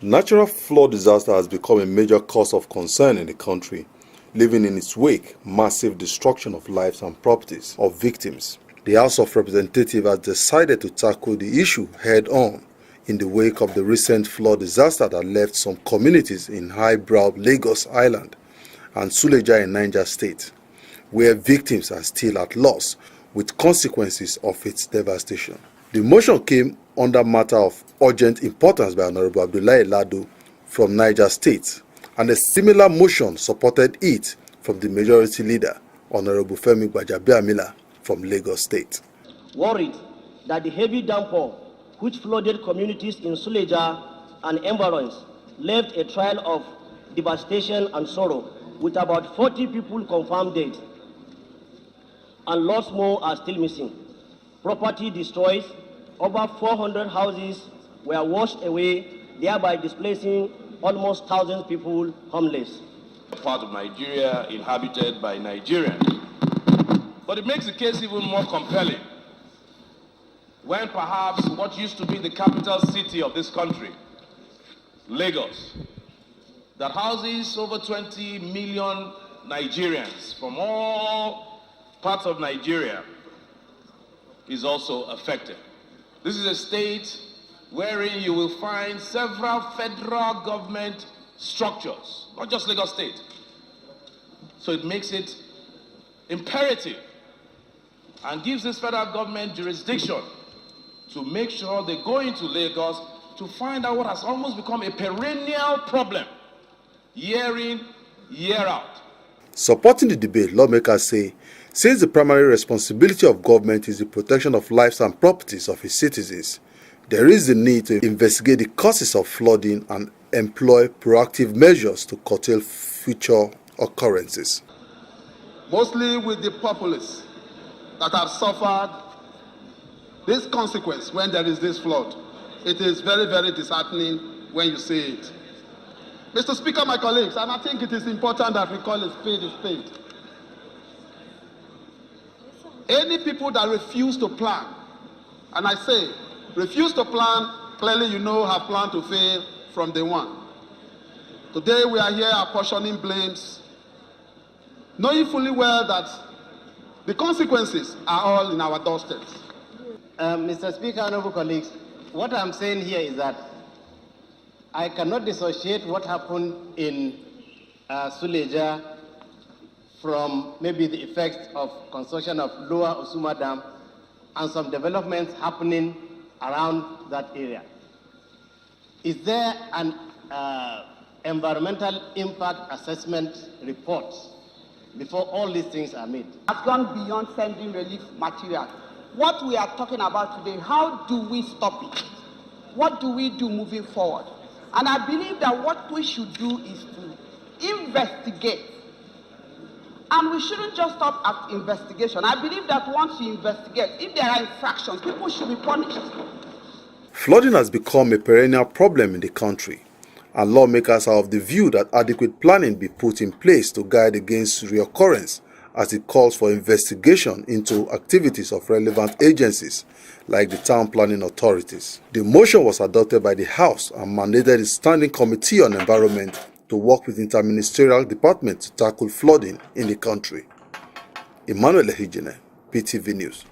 Natural flood disaster has become a major cause of concern in the country, leaving in its wake massive destruction of lives and properties of victims. The House of Representatives has decided to tackle the issue head-on in the wake of the recent flood disaster that left some communities in highbrow Lagos Island and Suleja in Niger State, where victims are still at loss with consequences of its devastation. The motion came under matter of urgent importance by Honorable Abdullahi Lado from Niger State, and a similar motion supported it from the majority leader, Honorable Femi Gbajabiamila from Lagos State. Worried that the heavy downpour which flooded communities in Suleja and environs left a trail of devastation and sorrow, with about 40 people confirmed dead, and lots more are still missing. Property destroyed, over 400 houses were washed away, thereby displacing almost 1,000 people homeless. A part of Nigeria inhabited by Nigerians. But it makes the case even more compelling when perhaps what used to be the capital city of this country, Lagos, that houses over 20 million Nigerians from all parts of Nigeria, is also affected. This is a state wherein you will find several federal government structures, not just Lagos State. So it makes it imperative and gives this federal government jurisdiction to make sure they go into Lagos to find out what has almost become a perennial problem, year in, year out. Supporting the debate, lawmakers say, since the primary responsibility of government is the protection of lives and properties of its citizens, there is the need to investigate the causes of flooding and employ proactive measures to curtail future occurrences. Mostly with the populace that have suffered this consequence when there is this flood. It is very, very disheartening when you see it. Mr. Speaker, my colleagues, and I think it is important that we call a spade a spade. Any people that refuse to plan, and I say, refuse to plan, clearly you know have planned to fail from day one. Today we are here apportioning blames, knowing fully well that the consequences are all in our doorsteps. Mr. Speaker, honorable colleagues, what I'm saying here is that I cannot dissociate what happened in Suleja from maybe the effects of construction of Lower Osuma Dam and some developments happening around that area. Is there an environmental impact assessment report before all these things are made? Has gone beyond sending relief material. What we are talking about today, how do we stop it? What do we do moving forward? And I believe that what we should do is to investigate. And we shouldn't just stop at investigation. I believe that once you investigate, if there are infractions, people should be punished. Flooding has become a perennial problem in the country, and lawmakers are of the view that adequate planning be put in place to guard against reoccurrence, as it calls for investigation into activities of relevant agencies like the town planning authorities. The motion was adopted by the House and mandated the Standing Committee on Environment to work with interministerial departments to tackle flooding in the country. Emmanuel Ehijene, PTV News.